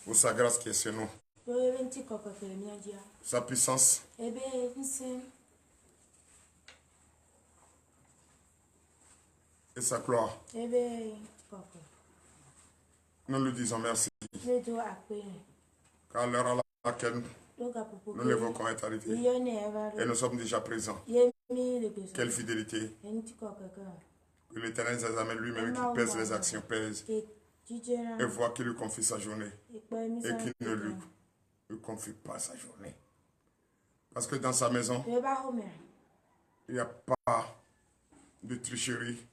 pour sa grâce qui est sur nous. Sa puissance. Et sa gloire. Nous lui disons merci. Car l'heure à laquelle nous l'évoquons est arrivée. Et nous sommes déjà présents. Quelle fidélité. Que l'Éternel nous amène lui-même qui pèse les actions, pèse. Et voit qu'il lui confie sa journée. Et qu'il ne lui confie pas sa journée. Parce que dans sa maison, il n'y a pas de tricherie.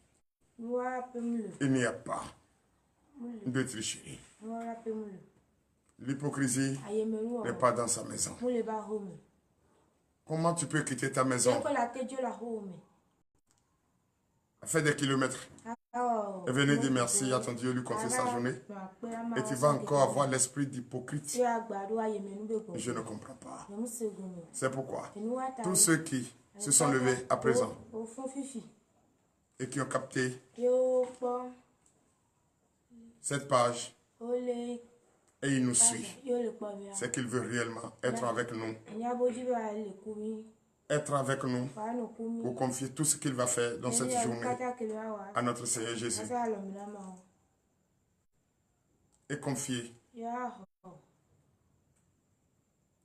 Il n'y a pas de tricherie. L'hypocrisie n'est pas dans sa maison. Comment tu peux quitter ta maison, faire des kilomètres et venir dire merci à ton Dieu, lui confier sa journée, et tu vas encore avoir l'esprit d'hypocrite? Je ne comprends pas. C'est pourquoi tous ceux qui se sont levés à présent et qui ont capté cette page et il nous suit, c'est qu'il veut réellement être avec nous. Être avec nous pour confier tout ce qu'il va faire dans cette journée à notre Seigneur Jésus. Et confier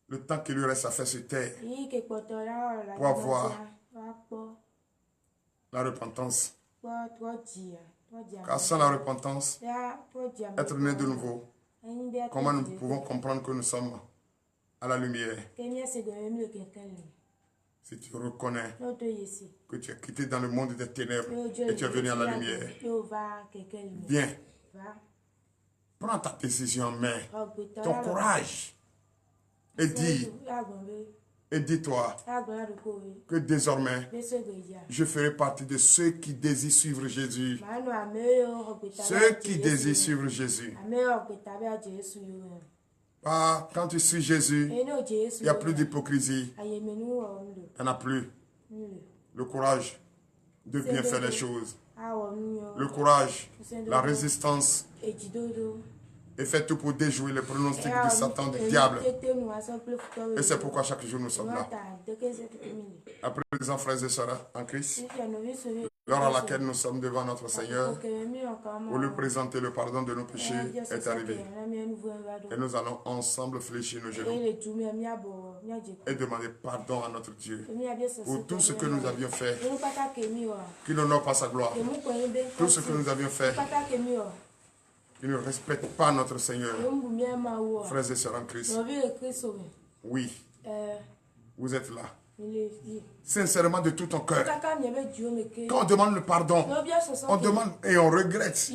le temps qu'il lui reste à faire sur terre pour avoir la repentance. Car sans la repentance, être né de nouveau, comment nous pouvons comprendre que nous sommes à la lumière? Si tu reconnais que tu es quitté dans le monde des ténèbres et tu es venu à la lumière, viens, prends ta décision en main, ton courage, et dis-toi que désormais, je ferai partie de ceux qui désirent suivre Jésus. Ceux qui désirent suivre Jésus. Ah, quand tu suis Jésus, il n'y a plus d'hypocrisie. Il n'y en a plus. Le courage de bien faire les choses. Le courage, la résistance. Et fait tout pour déjouer les pronostics du Satan, du diable. Et c'est pourquoi chaque jour nous sommes là. À présent, frères et sœurs en Christ, l'heure à laquelle nous sommes devant notre Seigneur, pour lui présenter le pardon de nos péchés, est arrivée. Et nous allons ensemble fléchir nos genoux et demander pardon à notre Dieu pour tout ce que nous avions fait qui n'honore pas sa gloire. Tout ce que nous avions fait qui ne respecte pas notre Seigneur. Frères et sœurs en Christ. Oui. Vous êtes là. Sincèrement de tout ton cœur. Quand on demande le pardon, on demande et on regrette.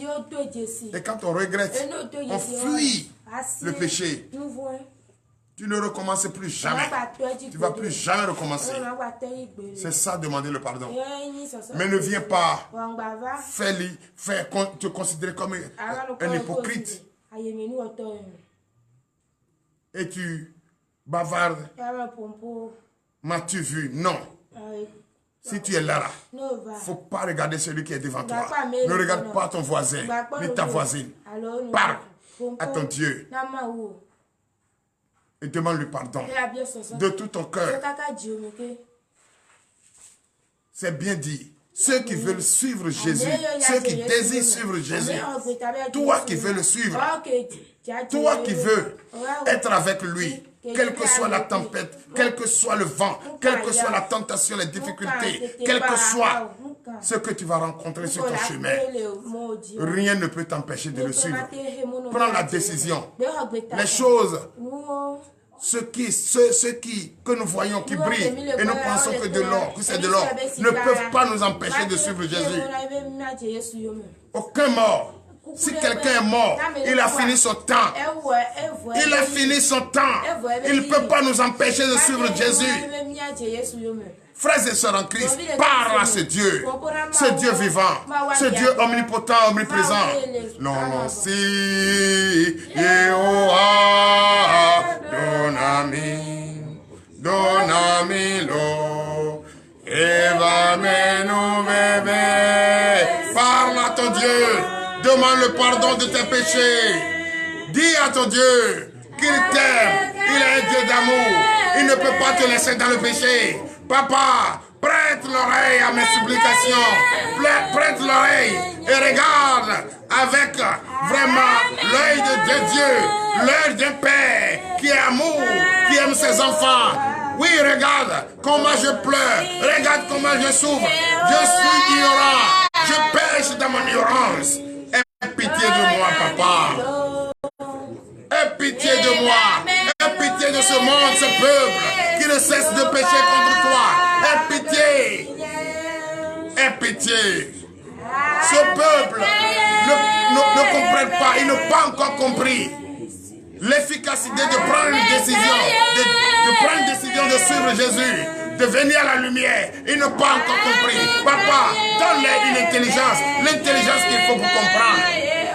Et quand on regrette, on fuit le péché. Tu ne recommences plus jamais. Tu ne vas plus jamais recommencer. C'est ça, demander le pardon. Mais ne viens pas te considérer comme un hypocrite. Et tu bavardes. M'as-tu vu? Non. Si tu es là, il ne faut pas regarder celui qui est devant toi. Ne regarde pas ton voisin, ni ta voisine. Parle à ton Dieu. Et demande-lui pardon de tout ton cœur. C'est bien dit. Ceux qui veulent suivre Jésus, ceux qui désirent suivre Jésus, toi qui veux le suivre, toi qui veux être avec lui, quelle que soit la tempête, quel que soit le vent, quelle que soit la tentation, les difficultés, quel que soit ce que tu vas rencontrer sur ton chemin, rien ne peut t'empêcher de le suivre. Prends la décision. Les choses, que nous voyons qui brillent et nous pensons que de l'or, que c'est de l'or, ne peuvent pas nous empêcher de suivre Jésus. Aucun mort. Si quelqu'un est mort, il a fini son temps. Il a fini son temps. Il ne peut pas nous empêcher de suivre Jésus. Frères et sœurs en Christ, parle à ce Dieu vivant, ce Dieu omnipotent, omniprésent. Non, si, donami lo, evamenu bébé. Parle à ton Dieu, demande le pardon de tes péchés. Dis à ton Dieu qu'il t'aime. Il est un Dieu d'amour. Il ne peut pas te laisser dans le péché. Papa, prête l'oreille à mes supplications. Prête l'oreille et regarde avec vraiment l'œil de Dieu, l'œil d'un père qui est amour, qui aime ses enfants. Oui, regarde comment je pleure. Regarde comment je souffre. Je suis ignorant. Je pêche dans mon ignorance. Aie pitié de moi, papa. Aie pitié de moi. Aie pitié de ce monde, ce peuple qui ne cesse de pécher contre toi. Aie pitié. Aie pitié. Ce peuple ne comprennent pas. Ils n'ont pas encore compris l'efficacité de prendre une décision, de prendre une décision de suivre Jésus, de venir à la lumière. Ils n'ont pas encore compris. Papa, donne-leur une intelligence, l'intelligence qu'il faut pour comprendre.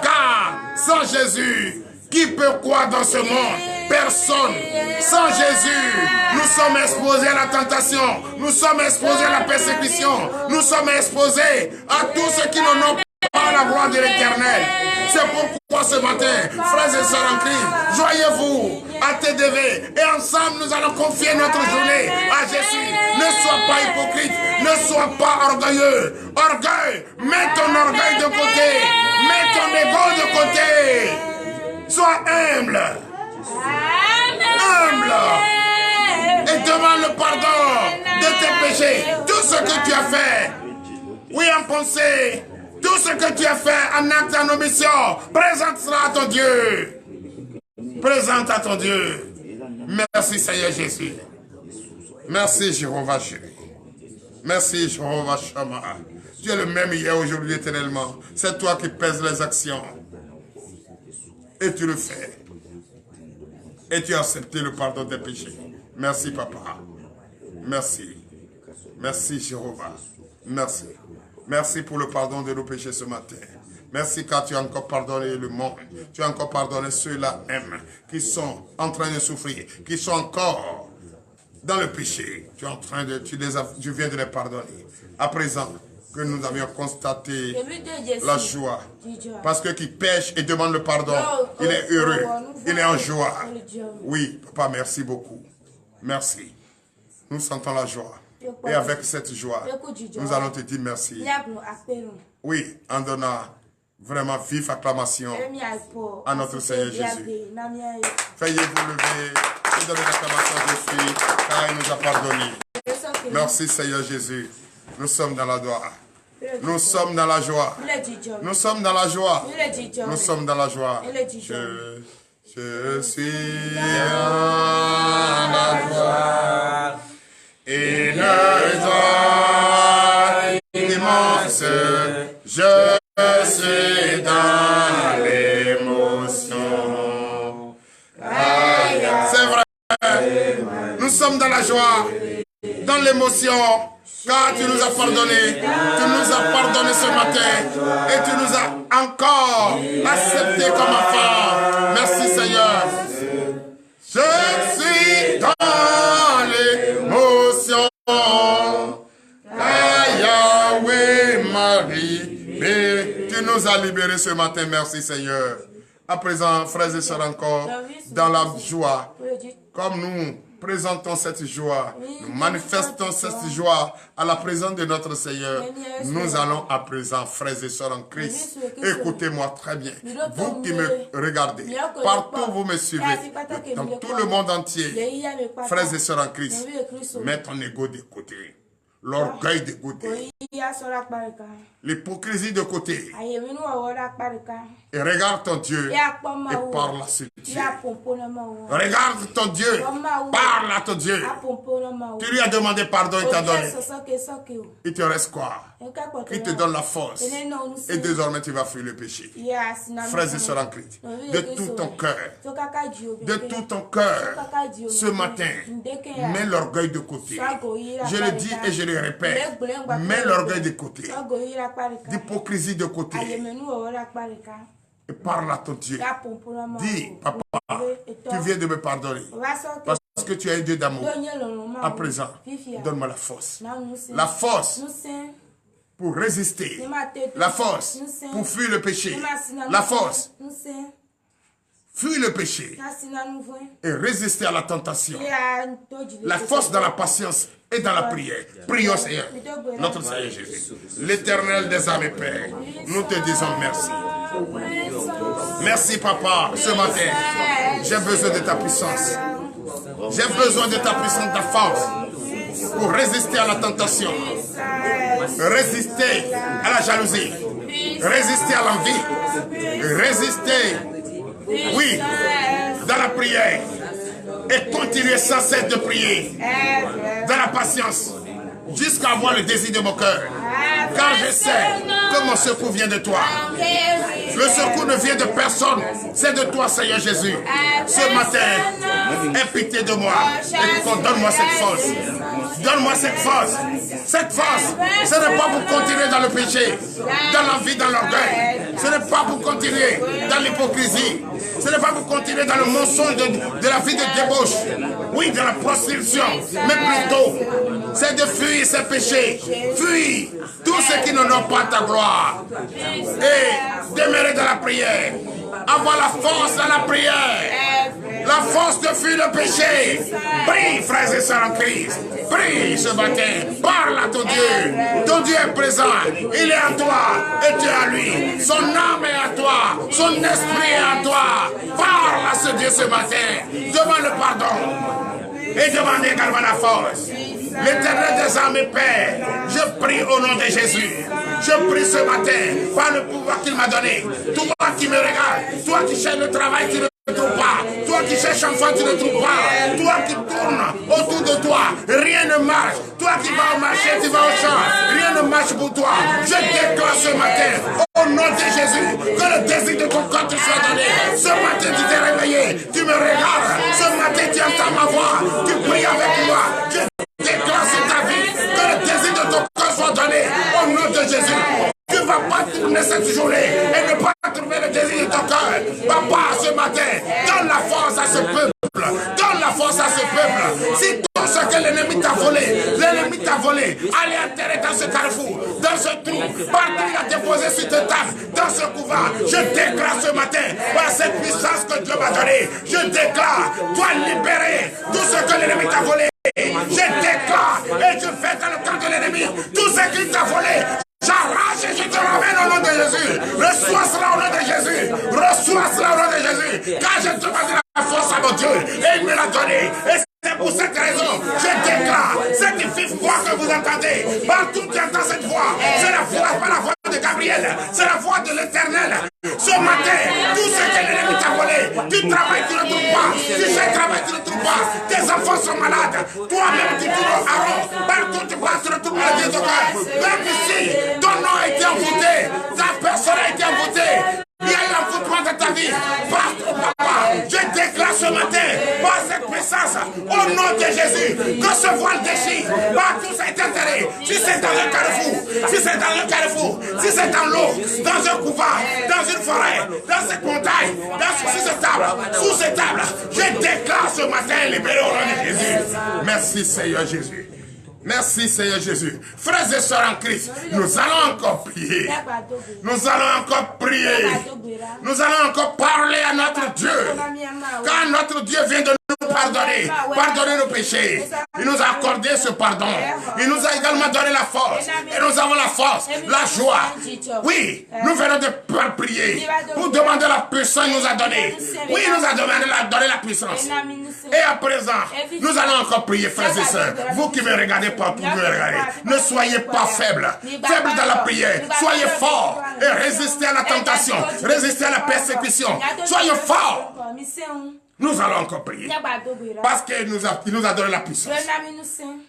Car sans Jésus, qui peut croire dans ce monde? Personne. Sans Jésus, nous sommes exposés à la tentation, nous sommes exposés à la persécution, nous sommes exposés à tous ceux qui n'en ont pas la gloire de l'Éternel. C'est pourquoi ce matin, frères et sœurs en Christ, joyez-vous à TDV et ensemble nous allons confier notre journée à Jésus. Ne sois pas hypocrite, ne sois pas orgueilleux. Orgueil, mets ton orgueil de côté, mets ton ego de côté. Sois humble. Humble. Et demande le pardon de tes péchés. Tout ce que tu as fait, oui, en pensée, tout ce que tu as fait en acte, en omission, présente cela à ton Dieu. Présente à ton Dieu. Merci Seigneur Jésus. Merci Jéhovah Jireh. Merci Jéhovah Shammah. Tu es le même hier, aujourd'hui, éternellement. C'est toi qui pèses les actions. Et tu le fais. Et tu as accepté le pardon des péchés. Merci papa. Merci. Merci Jéhovah. Merci. Merci pour le pardon de nos péchés ce matin. Merci car tu as encore pardonné le monde. Tu as encore pardonné ceux-là même qui sont en train de souffrir, qui sont encore dans le péché. Tu es en train de, tu viens de les pardonner. À présent que nous avions constaté la joie. Parce que qui pêche et demande le pardon, il est heureux, il est en joie. Oui, papa, merci beaucoup. Merci. Nous sentons la joie. Et avec cette joie, nous allons te dire merci. Oui, en donnant vraiment vive acclamation à notre Seigneur Jésus. Veuillez vous lever et donner l'acclamation à Jésus, car il nous a pardonné. Merci Seigneur Jésus. Nous sommes dans la joie. Nous sommes dans la joie. Nous sommes dans la joie. Nous sommes dans la joie. Je suis dans la joie. Et le joie immense, je suis dans l'émotion. C'est vrai, nous sommes dans la joie, dans l'émotion, car tu nous as pardonné, tu nous as pardonné ce matin, et tu nous as encore accepté comme enfant. Merci Seigneur. Je suis dans l'émotion. Yahweh Marie, mais tu nous as libérés ce matin. Merci Seigneur. À présent, frères et sœurs, encore dans la joie, comme nous présentons cette joie, nous manifestons cette joie à la présence de notre Seigneur. Nous allons à présent, frères et sœurs en Christ, écoutez-moi très bien. Vous qui me regardez, partout vous me suivez, dans tout le monde entier, frères et sœurs en Christ, mets ton ego de côté, l'orgueil de côté, l'hypocrisie de côté, et regarde ton Dieu et parle à ce Dieu. Regarde ton Dieu, parle à ton Dieu. Tu lui as demandé pardon, il t'a donné. Il te reste quoi? Il te donne la force. Et désormais tu vas fuir le péché. Frères et sœurs en Christ, de tout ton cœur, ce matin, mets l'orgueil de côté. Je le dis et je le répète, mets l'orgueil de côté, l'hypocrisie de côté. Et parle à ton Dieu. Dis, papa, tu viens de me pardonner. Parce que tu es un Dieu d'amour. À présent, donne-moi la force. La force pour résister. La force pour fuir le péché. La force. Fuis le péché et résister à la tentation. La force dans la patience et dans la prière. Prions Seigneur, notre Seigneur Jésus. L'Éternel des armées Père, nous te disons merci. Merci Papa, ce matin, j'ai besoin de ta puissance. J'ai besoin de ta puissance, de ta force pour résister à la tentation. Résister à la jalousie. Résister à l'envie. Résister, oui, dans la prière. Et continuer sans cesse de prier. Dans la patience. Jusqu'à avoir le désir de mon cœur. Car je sais que mon secours vient de toi. Le secours ne vient de personne. C'est de toi, Seigneur Jésus. Ce matin, aie pitié de moi. Et donne-moi cette force. Donne-moi cette force. Cette force, ce n'est pas pour continuer dans le péché, dans l'envie, dans l'orgueil. Ce n'est pas pour continuer dans l'hypocrisie. Ce n'est pas pour continuer dans le mensonge de la vie de débauche. Oui, de la prostitution. Mais plutôt, c'est de fuir ces péchés. Fuir tout ce qui n'honore pas ta gloire. Et demeurer dans la prière. Avoir la force dans la prière. La force de fuir le péché. Prie, frères et sœurs en Christ. Prie ce matin. Parle à ton Dieu. Ton Dieu est présent. Il est en toi et tu es à lui. Son âme est à toi. Son esprit est à toi. Parle à ce Dieu ce matin. Demande le pardon. Et demande également la force. L'Éternel des armées Père, je prie au nom de Jésus. Je prie ce matin par le pouvoir qu'il m'a donné. Toi qui me regardes, toi qui cherches le travail, tu ne trouves pas. Toi qui cherches enfant, tu ne trouves pas. Toi qui tournes autour de toi, rien ne marche. Toi qui vas au marché, tu vas au champ, rien ne marche pour toi. Je déclare ce matin, au nom de Jésus, que le désir de ton corps te soit donné. Ce matin, tu t'es réveillé, tu me regardes. Ce matin, tu entends ma voix, tu pries avec moi. Je déclare sur ta vie que le désir de ton corps soit donné. Au nom de Jésus. Tu ne vas pas tourner cette journée et ne pas trouver le désir de ton cœur. Papa, ce matin, donne la force à ce peuple. Donne la force à ce peuple. Si tout ce que l'ennemi t'a volé, allez enterrer dans ce carrefour, dans ce trou, partout il a déposé sur tes tables, dans ce couvent. Je déclare ce matin, par cette puissance que Dieu m'a donnée, je déclare, toi libérer tout ce que l'ennemi t'a volé. Je déclare et je fais dans le camp de l'ennemi tout ce qu'il t'a volé. J'arrache et je te ramène au nom de Jésus. Reçois cela au nom de Jésus. Reçois cela au nom de Jésus. Car je demande la force à mon Dieu. Et il me l'a donné. Et c'est pour cette raison, je déclare, cette vive voix que vous entendez, partout qui entend cette voix, c'est la voix, pas la voix de Gabriel, c'est la voix de l'Éternel. Ce matin, tout ce que l'ennemi t'a volé, tu travailles, tu ne trouves pas, tu sais travailler, tu ne trouves pas, tes enfants sont malades, toi-même tu tournes à rond, partout tu passes, tu ne trouves pas le Dieu de cœur. Même ici, ton nom a été envoûté, ta personne a été envoûtée. Il y a eu l'envoûtement de ta vie. Partout, papa, je déclare ce matin, par cette puissance, au nom de Jésus, que ce voile déchire. Partout, ça a été enterré. Si c'est dans un carrefour, si c'est dans un carrefour, si c'est dans l'eau, dans un couvent, dans une forêt, dans cette montagne, sous cette table, je déclare ce matin libéré au nom de Jésus. Merci, Seigneur Jésus. Merci Seigneur Jésus. Frères et sœurs en Christ, nous allons encore prier. Nous allons encore prier. Nous allons encore parler à notre Dieu. Car notre Dieu vient de nous pardonner. Pardonner nos péchés. Il nous a accordé ce pardon. Il nous a également donné la force. Et nous avons la force, la joie. Oui, nous venons de prier pour demander la puissance qu'il nous a donnée. Oui, il nous a donné la puissance. Et à présent, nous allons encore prier, frères et sœurs. Vous qui me regardez partout, vous me regardez. Ne soyez pas faibles. Faibles dans la prière. Soyez forts et résistez à la tentation. Résistez à la persécution. Soyez forts. Nous allons encore prier. Parce qu'il nous a donné la puissance.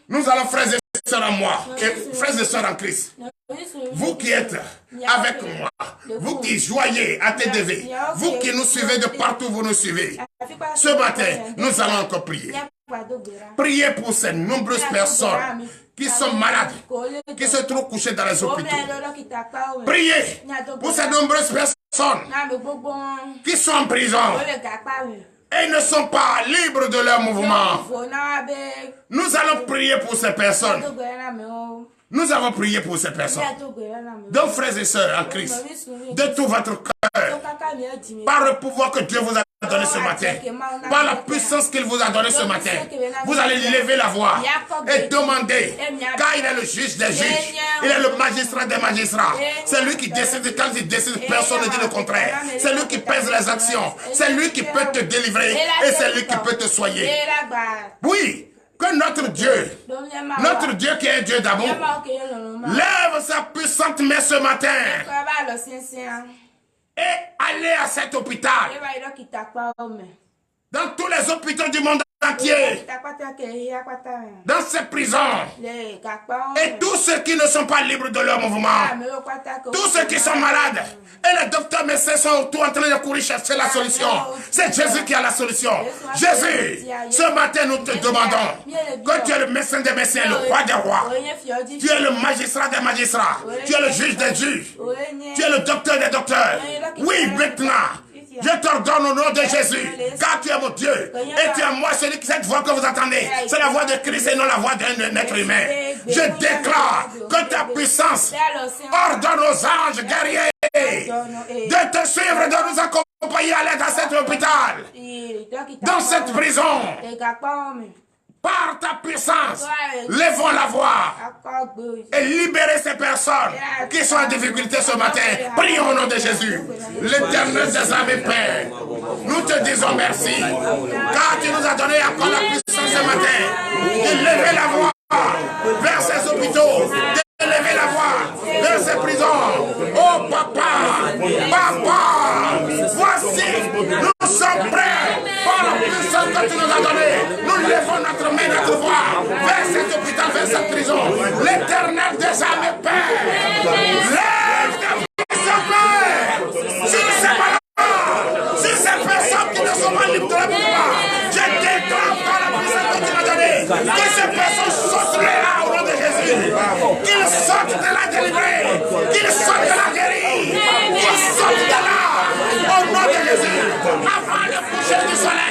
Nous allons, frères et sœurs en moi, et frères et sœurs en Christ. Vous qui êtes avec moi, vous qui joignez à TDV, vous qui nous suivez de partout, vous nous suivez. Ce matin, nous allons encore prier. Priez pour ces nombreuses personnes qui sont malades, qui se trouvent couchées dans les hôpitaux. Priez pour ces nombreuses personnes qui sont en prison et ne sont pas libres de leur mouvement. Nous allons prier pour ces personnes. Nous avons prié pour ces personnes. Donc, frères et sœurs en Christ, de tout votre cœur, par le pouvoir que Dieu vous a donné ce matin, par la puissance qu'il vous a donné ce matin, vous allez lever la voix et demander, car il est le juge des juges, il est le magistrat des magistrats. C'est lui qui décide, quand il décide, personne ne dit le contraire. C'est lui qui pèse les actions, c'est lui qui peut te délivrer et c'est lui qui peut te soigner. Oui, que notre Dieu qui est un Dieu d'amour, lève sa puissante main ce matin et allez à cet hôpital, dans tous les hôpitaux du monde entier, dans ces prisons, et tous ceux qui ne sont pas libres de leur mouvement, tous ceux qui sont malades, et les docteurs médecins sont tout en train de courir chercher la solution. C'est Jésus qui a la solution. Jésus, ce matin nous te demandons que tu es le médecin des médecins, le roi des rois, tu es le magistrat des magistrats, tu es le juge des juges, tu es le docteur des docteurs. Oui, maintenant, je t'ordonne au nom de Jésus, car tu es mon Dieu, et tu es moi, cette voix que vous entendez, c'est la voix de Christ et non la voix d'un être humain. Je déclare que ta puissance ordonne aux anges guerriers de te suivre, de nous accompagner à l'aide à cet hôpital, dans cette prison. Par ta puissance, levons la voix et libérez ces personnes qui sont en difficulté ce matin. Prions au nom de Jésus. L'Éternel des armées, Père, nous te disons merci, car tu nous as donné encore la puissance ce matin de lever la voix vers ces hôpitaux, de lever la voix vers ces prisons. Oh papa, voici, nous sommes prêts par la puissance que tu nous as donnée. Nous levons notre main, notre voix vers cet hôpital, vers cette prison. L'Éternel des armées, Père, lève ta puissance, Père, sur ces malades, sur ces personnes qui ne sont pas libres de la pouvoir. Je déclare par la puissance que tu m'as donnée que ces personnes sortent là au nom de Jésus, qu'ils sortent de la délivrée, qu'ils sortent de la guérie, qu'ils sortent de là au nom de Jésus, avant le coucher du soleil.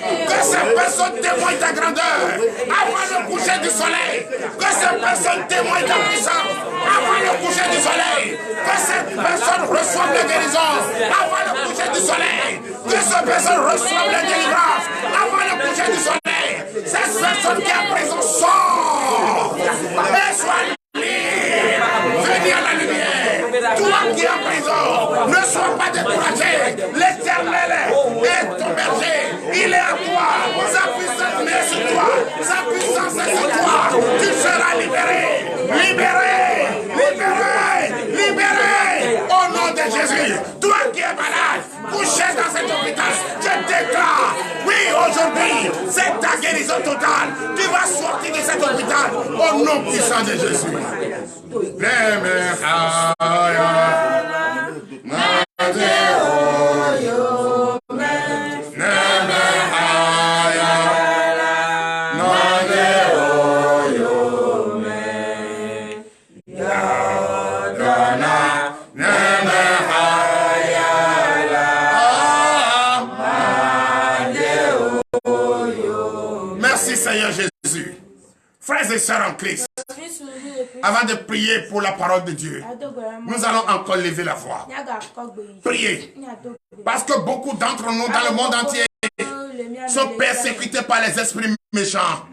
Que ces personnes témoignent ta grandeur avant le coucher du soleil. Que ces personnes témoignent ta puissance avant le coucher du soleil. Que ces personnes reçoivent la guérison avant le coucher du soleil. Que ces personnes reçoivent la délivrance avant le coucher du soleil. Ces personnes qui à présent sortent et soient libres. Venez à la lumière. Toi qui es en prison, ne sois pas découragé. L'Éternel est ton berger. Il est à toi. Sa puissance est sur toi. Sa puissance est sur toi. Tu seras libéré. Libéré. Libéré. Libéré. Au nom de Jésus. Toi qui es malade, couché dans cet hôpital, je déclare, oui, aujourd'hui, c'est ta guérison totale. Tu vas sortir de cet hôpital au nom puissant de Jésus. Merci Seigneur Jésus. Frères et sœurs en Christ, avant de prier pour la parole de Dieu, nous allons encore lever la voix. Prier. Parce que beaucoup d'entre nous dans le monde entier sont persécutés par les esprits méchants.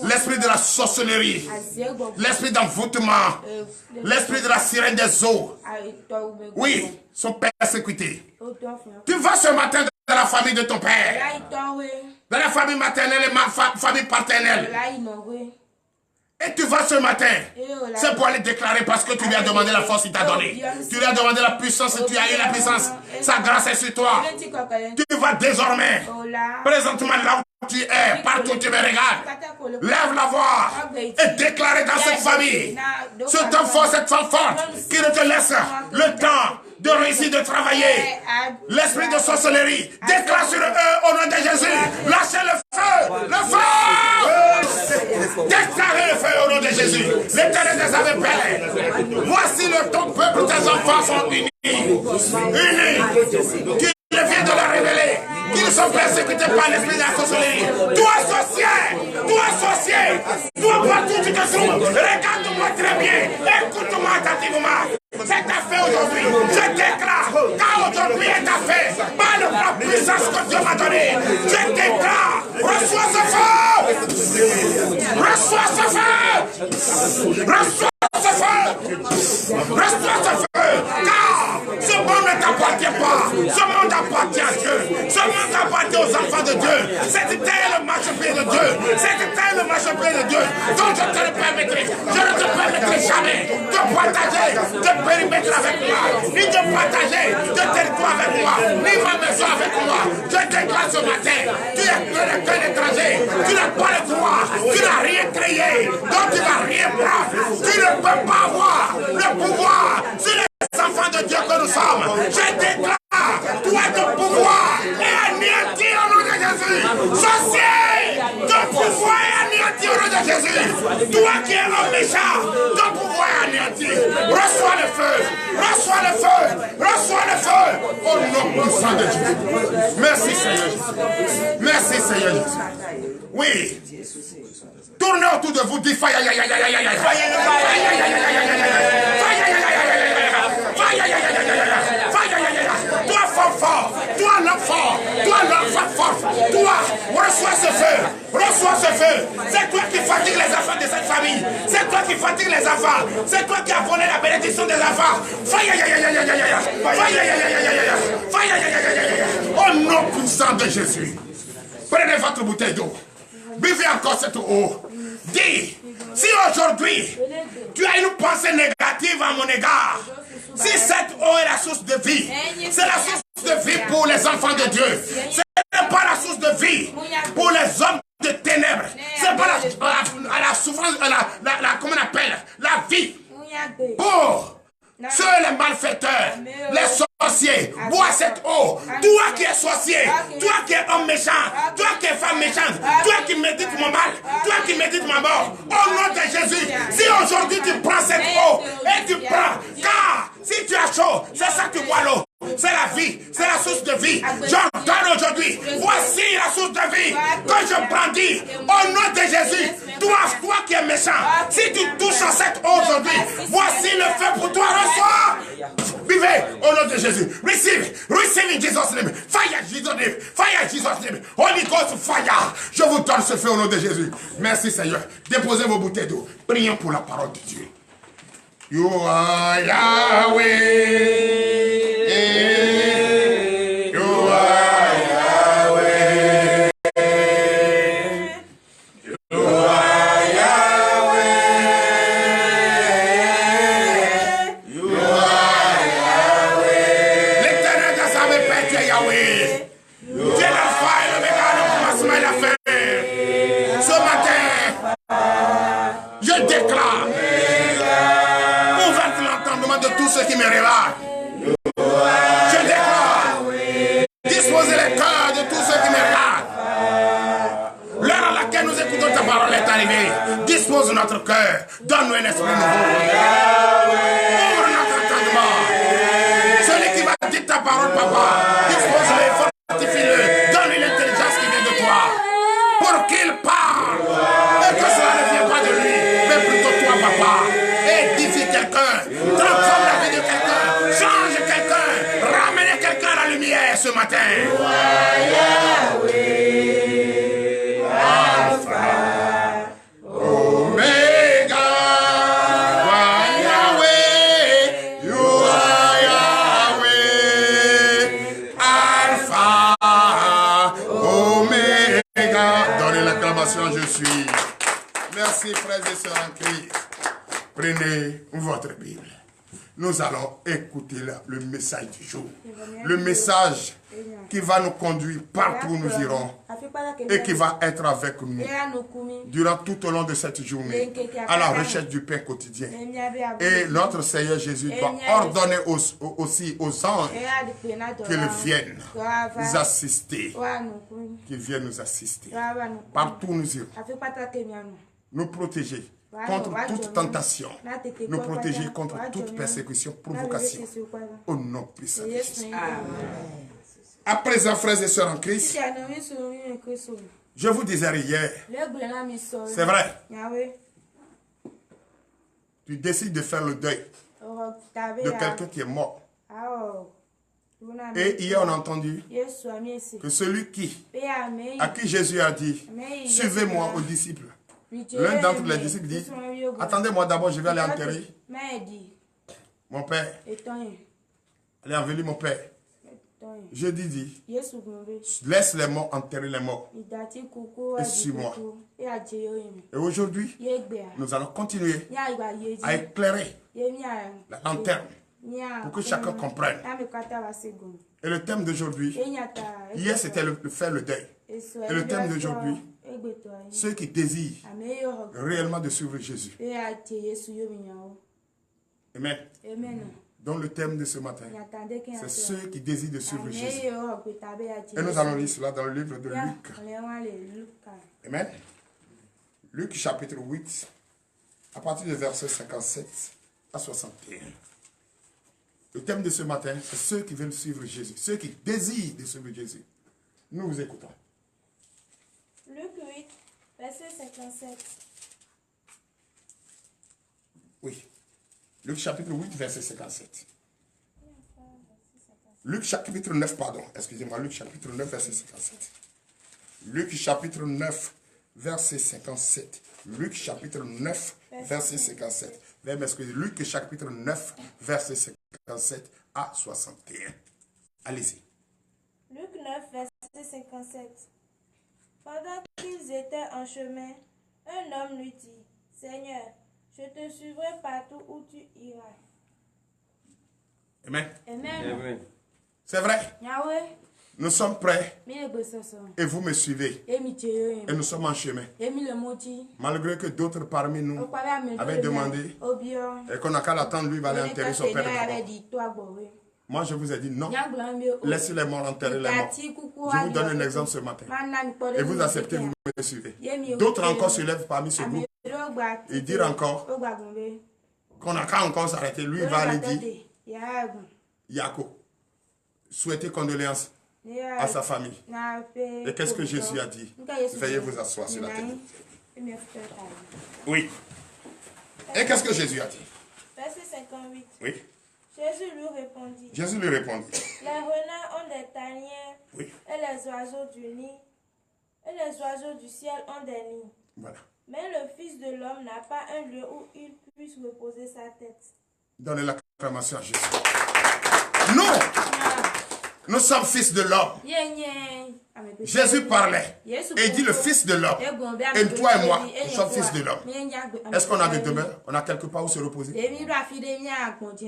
L'esprit de la sorcellerie, l'esprit d'envoûtement, l'esprit de la sirène des eaux. Oui, sont persécutés. Tu vas ce matin dans la famille de ton père, dans la famille maternelle et famille paternelle. Et tu vas ce matin, c'est pour aller déclarer parce que tu lui as demandé la force qu'il t'a donnée. Tu lui as demandé la puissance et tu as eu la puissance. Sa grâce est sur toi. Tu vas désormais, présentement là où tu es, partout où tu me regardes, lève la voix et déclarer dans cette famille, cet enfant, cette femme forte qui ne te laisse le temps de réussir de travailler. L'esprit de sorcellerie, déclare sur eux au nom de Jésus. Lâchez le feu, le feu. Déclarez le feu au nom de Jésus. L'Éternel des armées, Père, voici ton peuple, tes enfants sont unis. Unis. Tu viens de leur révéler qu'ils sont persécutés par l'esprit de la sorcellerie. Toi sorcier, toi partout tu te trouves, regarde-moi très bien, écoute-moi attentivement. C'est ta fait aujourd'hui. Je déclare, car aujourd'hui est ta fait. Par la puissance que Dieu m'a donnée. Je déclare, reçois ce feu. Reçois ce feu. Reçois ce feu. Reçois ce feu. Car ce monde ne t'appartient pas. Ce monde appartient à Dieu. Ce monde appartient aux enfants de Dieu. C'est le marchepied de Dieu. C'est le marchepied de Dieu. Donc je te le permettrai. Je ne te permettrai jamais de partager de périmètre avec moi. Ni de partager de territoire avec moi. Ni ma maison avec moi. Je déclare ce matin. Tu es qu'un étranger. Tu n'as pas le droit. Tu n'as rien créé. Donc tu n'as rien prendre. Tu ne peux pas avoir le pouvoir sur les enfants de Dieu que nous sommes. Je déclare, toi ton pouvoir est anéanti au nom de Jésus. Sorcier, ton pouvoir est anéanti au nom de Jésus. Toi qui es un méchant, ton pouvoir est anéanti. Reçois le feu, reçois le feu, reçois le feu. Au nom puissant de Jésus. Merci Seigneur Jésus. Merci Seigneur Jésus. Oui. Tournez autour de vous, dites fire, fire, fire, toi fort, toi l'enfant fort, toi reçois ce feu, c'est toi qui fatigue les enfants de cette famille, c'est toi qui fatigue les enfants, c'est toi qui as volé la bénédiction des enfants, au nom puissant de Jésus, prenez votre bouteille d'eau, buvez encore cette eau, dis, si aujourd'hui tu as une pensée négative à mon égard, si cette eau est la source de vie, c'est la source de vie pour les enfants de Dieu. Ce n'est pas la source de vie pour les hommes de ténèbres. Ce n'est pas la souffrance, comment on appelle, la vie pour ceux les malfaiteurs, les sorciers. Bois cette eau. Toi qui es sorcier, toi qui es homme méchant, toi qui es femme méchante, toi qui médites mon mal, toi qui médites ma mort, au nom de Jésus, si aujourd'hui tu prends cette eau et tu prends, car si tu as chaud, c'est ça que tu bois l'eau. C'est la vie, c'est la source de vie. J'ordonne aujourd'hui, voici la source de vie que je brandis au nom de Jésus. Toi qui es méchant, si tu touches à cette eau aujourd'hui, voici le feu pour toi, reçois. Vivez au nom de Jésus. Receive in Jesus' name. Fire Jesus' name. Fire Jesus' name. Holy Ghost fire. Je vous donne ce feu au nom de Jésus. Merci Seigneur. Déposez vos bouteilles d'eau. Prions pour la parole de Dieu. You are Yahweh. You are Yahweh. You are Yahweh. You are Yahweh. L'éternel de sa répète Yahweh. Dieu l'alpha et l'oméga, le commencement et la fin. Ce matin, je déclare. De tous ceux qui me regardent. Je déclare, disposez les cœurs de tous ceux qui me regardent. L'heure à laquelle nous écoutons ta parole est arrivée. Dispose notre cœur. Donne-nous un esprit nouveau. Ouvre notre entendement. Celui qui va dire ta parole, papa, dispose-le, fortifie-le. Donne-lui l'intelligence qui vient de toi. Pour qu'il parle. Et que cela ne vienne pas de lui, mais plutôt toi, papa. Édifie quelqu'un. Transforme la vie de quelqu'un. Change quelqu'un. Ramenez quelqu'un à la lumière ce matin. Alpha, Omega, Yahweh, you are Yahweh. Alpha, Omega. Donnez l'acclamation, je suis. Merci, frères et sœurs en Christ. Prenez votre Bible. Nous allons écouter le message du jour. Le message qui va nous conduire partout où nous irons et qui va être avec nous durant tout au long de cette journée à la recherche du pain quotidien. Et notre Seigneur Jésus doit ordonner aussi aux anges qu'ils viennent nous assister. Qu'ils viennent nous assister. Partout où nous irons. Nous protéger contre toute tentation, nous protéger contre toute persécution, provocation, au nom puissant de Jésus. À présent, frères et sœurs en Christ, je vous disais hier, c'est vrai, tu décides de faire le deuil de quelqu'un qui est mort. Et hier, on a entendu que celui à qui Jésus a dit, suivez-moi aux disciples. L'un d'entre les disciples dit, attendez-moi d'abord, je vais aller enterrer mon père. Allez, enveloppe mon père. Jésus dit, laisse les morts enterrer les morts. Et suis-moi. Et aujourd'hui, nous allons continuer à éclairer la lanterne pour que chacun comprenne. Et le thème d'aujourd'hui, hier c'était faire le deuil. Et le thème d'aujourd'hui, ceux qui désirent réellement de suivre Jésus. Amen. Donc le thème de ce matin, c'est ceux qui désirent de suivre Jésus. Et nous allons lire cela dans le livre de Luc. Amen. Luc chapitre 8, à partir du verset 57 à 61. Le thème de ce matin, c'est ceux qui veulent suivre Jésus, ceux qui désirent de suivre Jésus. Nous vous écoutons. Luc 8, verset 57. Oui. Luc chapitre 8, verset 57. Luc chapitre 9, pardon. Excusez-moi, Luc chapitre 9, verset 57. Luc chapitre 9, verset 57. Luc chapitre 9, verset 57. Veuillez m'excuser. Luc chapitre 9, verset 57 à 61. Allez-y. Luc 9, verset 57. Pendant qu'ils étaient en chemin, un homme lui dit, Seigneur, je te suivrai partout où tu iras. Amen. Amen. C'est vrai. Nous sommes prêts et vous me suivez. Et nous sommes en chemin. Malgré que d'autres parmi nous avaient demandé et qu'on n'a qu'à l'attendre, lui va aller enterrer son père. Moi, je vous ai dit non. Laissez les morts enterrer les morts. Je vous donne un exemple ce matin. Et vous acceptez, vous me suivez. D'autres encore se lèvent parmi ce groupe et dire encore qu'on n'a qu'à encore s'arrêter. Lui, il va aller dire Yako, souhaitez condoléances à sa famille. Et qu'est-ce que Jésus a dit? Veuillez vous asseoir sur la tête. Oui. Et qu'est-ce que Jésus a dit? Verset 58. Oui. Jésus lui répondit. Les renards ont des tanières. Oui. Et les oiseaux du nid. Et les oiseaux du ciel ont des nids. Voilà. Mais le Fils de l'homme n'a pas un lieu où il puisse reposer sa tête. Donnez l'acclamation à Jésus. Nous sommes fils de l'homme. Jésus parlait et dit le fils de l'homme. Et toi et moi, nous sommes fils de l'homme. Est-ce qu'on a des demeures? On a quelque part où se reposer?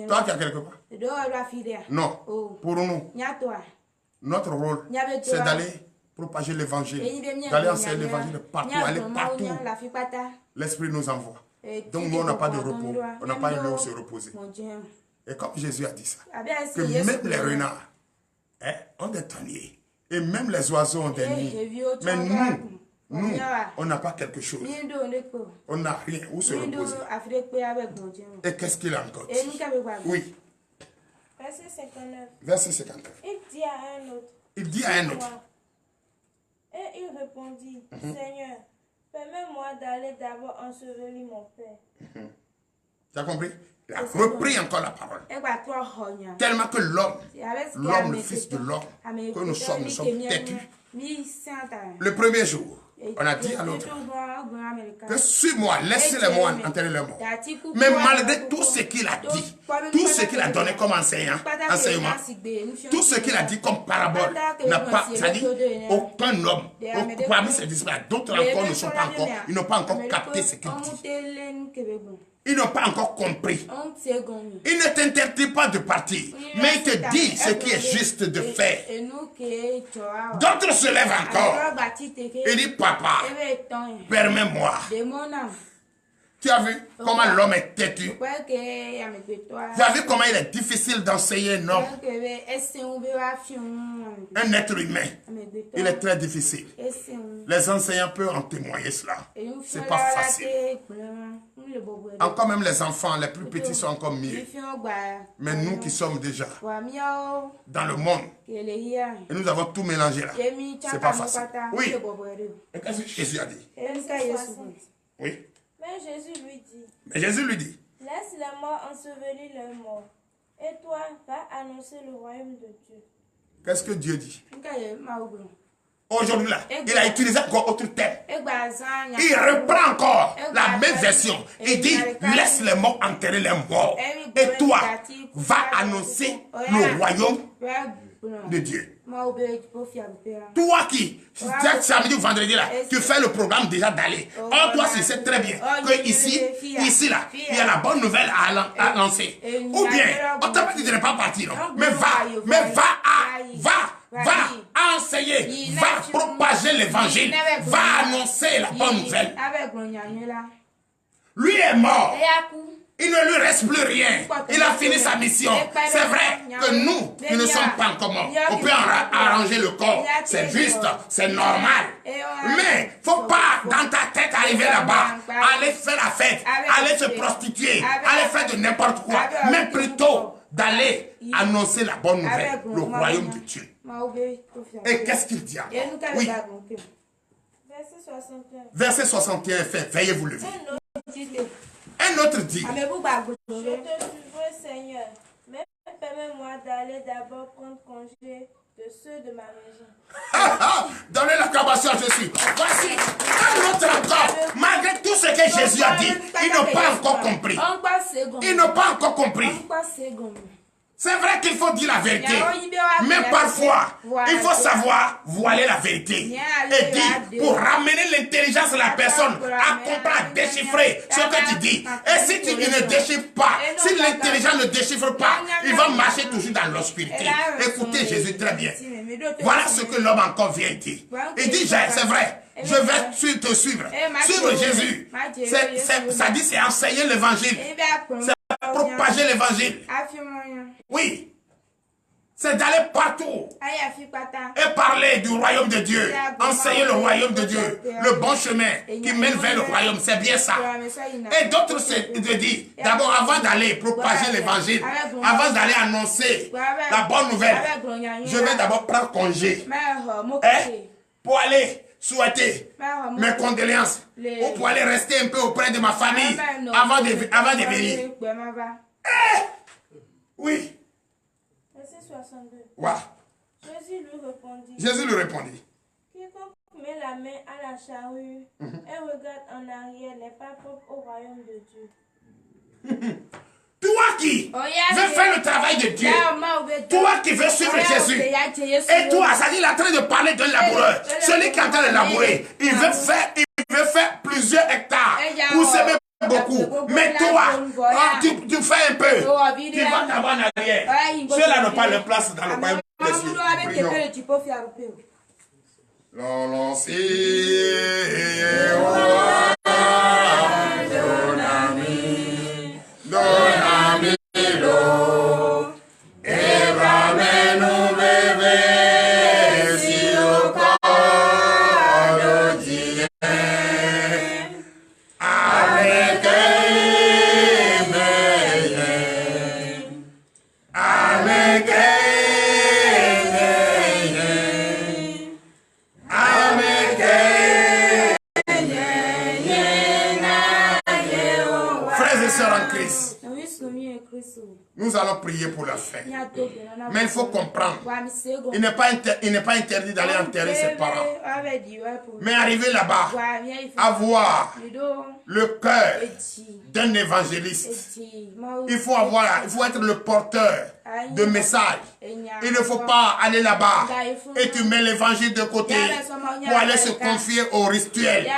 Toi qui as quelque part? Non. Pour nous, notre rôle, c'est d'aller propager l'évangile, d'aller enseigner l'évangile partout, aller partout. L'Esprit nous envoie. Donc nous, on n'a pas de repos, on n'a pas un lieu où se reposer. Et comme Jésus a dit ça, que même les renards ont des taniers, et même les oiseaux ont des nids. Mais nous, on n'a pas quelque chose. On n'a rien où se reposer. Et qu'est-ce qu'il a encore dit? Oui. Verset 59. Verset 59. Il dit à un autre. Et il répondit, Seigneur, permets-moi d'aller d'abord ensevelir mon père. Tu as compris? Il a repris encore la parole. Tellement que l'homme, le fils de l'homme, que nous sommes têtus. Le premier jour, on a dit à l'autre que suis-moi, laissez les moines enterrer les morts. Mais malgré tout ce qu'il a dit, tout ce qu'il a donné comme enseignement, tout ce qu'il a dit comme parabole, n'a pas, c'est-à-dire aucun homme, parmi ses disciples, d'autres encore ne sont pas encore, ils n'ont pas encore capté ce qu'il dit. Ils n'ont pas encore compris. Il ne t'interdit pas de partir, mais il te dit ce qui est juste de faire. D'autres se lèvent encore et disent, papa, permets-moi. Tu as vu comment l'homme est têtu? Tu as vu comment il est difficile d'enseigner un homme? Un être humain. Il est très difficile. Les enseignants peuvent en témoigner cela. C'est pas facile. Encore même les enfants, les plus petits sont encore mieux. Mais nous qui sommes déjà dans le monde, et nous avons tout mélangé là. C'est pas facile. Oui. Et qu'est-ce que Jésus a dit? Oui. Mais Jésus lui dit, Laisse les morts ensevelir leurs morts. Et toi, va annoncer le royaume de Dieu. Qu'est-ce que Dieu dit? Aujourd'hui là, il a utilisé encore autre terme. Il reprend encore la même version. Il dit, laisse les morts enterrer les morts. Et toi, va annoncer le royaume de Dieu. Toi qui, samedi ou vendredi là, tu fais le programme déjà d'aller. Or toi, tu sais très bien que ici là, il y a la bonne nouvelle à lancer. Ou bien, on t'a pas dit de ne pas partir, non? Mais va enseigner, va propager l'évangile, va annoncer la bonne nouvelle. Lui est mort. Il ne lui reste plus rien. Il a fini sa mission. C'est vrai que nous, qui ne sommes pas encore morts, on peut arranger le corps. C'est juste, c'est normal. Mais il ne faut pas, dans ta tête, arriver là-bas, aller faire la fête, aller se prostituer, aller faire de n'importe quoi. Mais plutôt d'aller annoncer la bonne nouvelle, le royaume de Dieu. Et qu'est-ce qu'il dit encore? Oui. Verset 61 fait, veuillez vous lever. Un autre dit, je te suivrai, Seigneur, mais permets-moi d'aller d'abord prendre congé de ceux de ma maison. Donnez l'acclamation à Jésus. Voici un autre encore. Malgré tout ce que Jésus a dit, ils n'ont pas encore compris. Ils n'ont pas encore compris. C'est vrai qu'il faut dire la vérité, mais parfois, il faut savoir voiler la vérité. Et dire, pour ramener l'intelligence de la personne à comprendre, à déchiffrer ce que tu dis. Et si tu ne déchiffres pas, si l'intelligence ne déchiffre pas, il va marcher toujours dans l'obscurité. Écoutez Jésus très bien. Voilà ce que l'homme encore vient dire. Il dit, c'est vrai. Je vais te suivre. Suivre Jésus. Ça dit, c'est enseigner l'évangile. C'est propager l'évangile. Oui. C'est d'aller partout et parler du royaume de Dieu. Enseigner le royaume de Dieu. Le bon chemin qui mène vers le royaume. C'est bien ça. Et d'autres se disent, d'abord avant d'aller propager l'évangile, avant d'aller annoncer la bonne nouvelle, je vais d'abord prendre congé. Pour aller souhaiter mes condoléances ou pour aller rester un peu auprès de ma famille avant de venir. Oui. Verset 62. Ouais. Jésus lui répondit. Quiconque met la main à la charrue et regarde en arrière n'est pas propre au royaume de Dieu. Toi qui veux faire le travail de Dieu, toi qui veux suivre Jésus, et toi, ça dit, il est en train de parler d'un laboureur. Celui qui est en train de labourer, il veut faire plusieurs hectares pour s'aimer beaucoup. Mais toi, tu fais un peu, tu vas d'abord en arrière. Ceux-là n'ont pas leur place dans le royaume des cieux. Nous allons prier pour la fin. Mais il faut comprendre. Il n'est pas interdit d'aller enterrer ses parents. Mais arriver là-bas, avoir le cœur d'un évangéliste. Il faut être le porteur de messages. Il ne faut pas aller là-bas et tu mets l'évangile de côté pour aller se confier au rituel,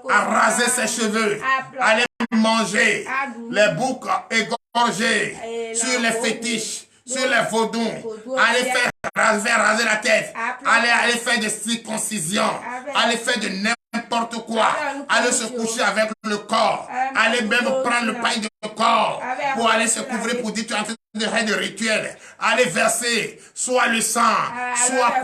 à raser ses cheveux, aller manger les boucs égorgés sur les fétiches, sur les vaudons, aller faire raser la tête, aller faire des circoncisions, aller faire de n'importe quoi, aller se coucher avec le corps, aller même prendre le pain de corps pour aller se couvrir pour dire tu es en train de faire des rituels, aller verser soit le sang, soit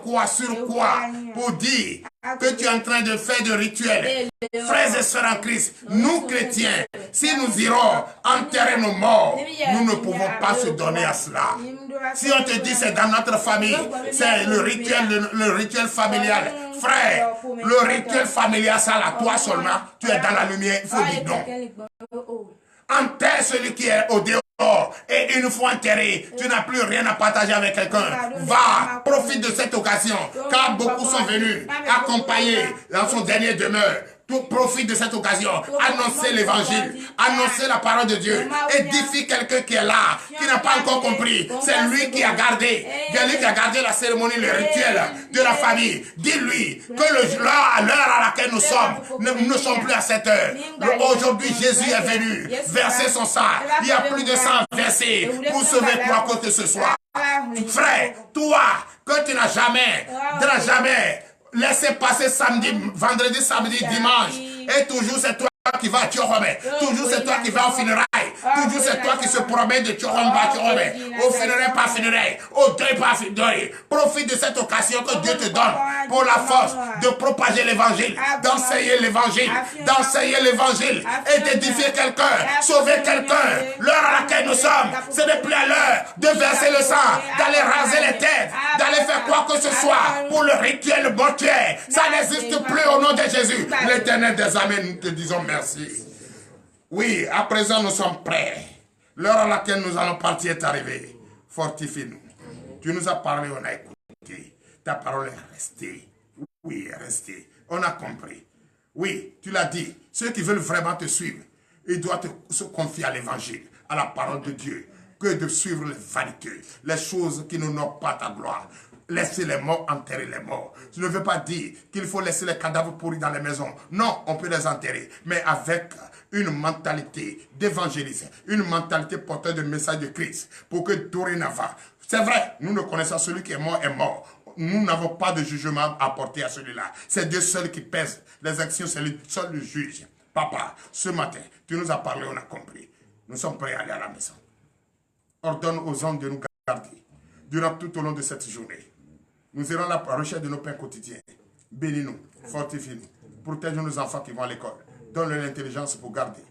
quoi sur quoi pour dire que tu es en train de faire des rituels. Frères et sœurs en Christ, nous chrétiens, si nous irons enterrer nos morts, nous ne pouvons pas se donner à cela. Si on te dit c'est dans notre famille, c'est le rituel familial. Frère, le rituel familial, ça là, toi seulement, tu es dans la lumière, il faut dire non. Enterre celui qui est au dehors. Et une fois enterré, tu n'as plus rien à partager avec quelqu'un. Va, profite de cette occasion, car beaucoup sont venus accompagner dans son dernier demeure. Profite de cette occasion, annoncer l'évangile, annoncer la parole de Dieu, édifie quelqu'un qui est là, qui n'a pas encore compris. C'est lui qui a gardé, la cérémonie, le rituel de la famille. Dis-lui que l'heure à laquelle nous sommes, nous ne sommes plus à cette heure. Aujourd'hui, Jésus est venu verser son sang. Il y a plus de sang versé pour sauver quoi que ce soit. Frère, toi, que tu n'as jamais laissez passer samedi, vendredi, samedi, dimanche. Et toujours c'est toi qui vas à Tchorome. Toujours c'est toi qui vas au funérailles. Toujours c'est toi qui se promène de Tchorome à Tchorome. Au funérailles par funérailles. Au deuil par deuil. Profite de cette occasion que Dieu te donne pour la force de propager l'évangile, d'enseigner l'évangile, et d'édifier quelqu'un, sauver quelqu'un. L'heure à laquelle nous sommes, ce n'est plus à l'heure de verser le sang, d'aller raser les têtes, d'aller faire quoi que ce soit pour le rituel mortuaire. Ça n'existe plus au nom de Jésus. L'Éternel des armées, nous te disons merci. Oui, à présent nous sommes prêts. L'heure à laquelle nous allons partir est arrivée. Fortifie-nous. Tu nous as parlé, on a écouté. Ta parole est restée. Oui, est restée. On a compris. Oui, tu l'as dit. Ceux qui veulent vraiment te suivre, ils doivent se confier à l'évangile, à la parole de Dieu, que de suivre les vanités, les choses qui n'honorent pas ta gloire. Laisser les morts enterrer les morts. Je ne veux pas dire qu'il faut laisser les cadavres pourris dans les maisons. Non, on peut les enterrer, mais avec une mentalité d'évangélisme, une mentalité porteuse de message de Christ, pour que dorénavant, c'est vrai, nous ne connaissons celui qui est mort est mort. Nous n'avons pas de jugement à porter à celui-là. C'est Dieu seul qui pèse les actions, c'est lui seul le juge. Papa, ce matin, tu nous as parlé, on a compris. Nous sommes prêts à aller à la maison. Ordonne aux hommes de nous garder durant tout au long de cette journée. Nous irons à la recherche de nos pains quotidiens. Bénis-nous, fortifie-nous, protège nos enfants qui vont à l'école. Donne-leur l'intelligence pour garder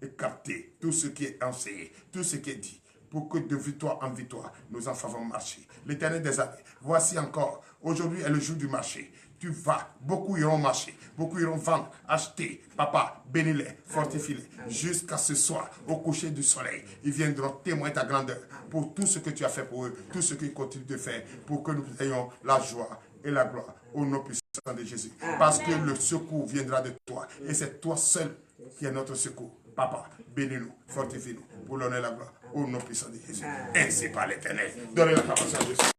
et capter tout ce qui est enseigné, tout ce qui est dit, pour que de victoire en victoire, nos enfants vont marcher. L'Éternel des armées, voici encore, aujourd'hui est le jour du marché. Tu vas, beaucoup iront marcher, beaucoup iront vendre, acheter. Papa, bénis-les, fortifie-les, jusqu'à ce soir, au coucher du soleil. Ils viendront témoigner ta grandeur pour tout ce que tu as fait pour eux, tout ce qu'ils continuent de faire, pour que nous ayons la joie et la gloire au nom puissant de Jésus. Parce que le secours viendra de toi, et c'est toi seul qui est notre secours. Papa, bénis-nous, fortifie-nous, pour l'honneur et la gloire, au nom puissant de Jésus. Ainsi par l'Éternel. Donnez la parole à Jésus.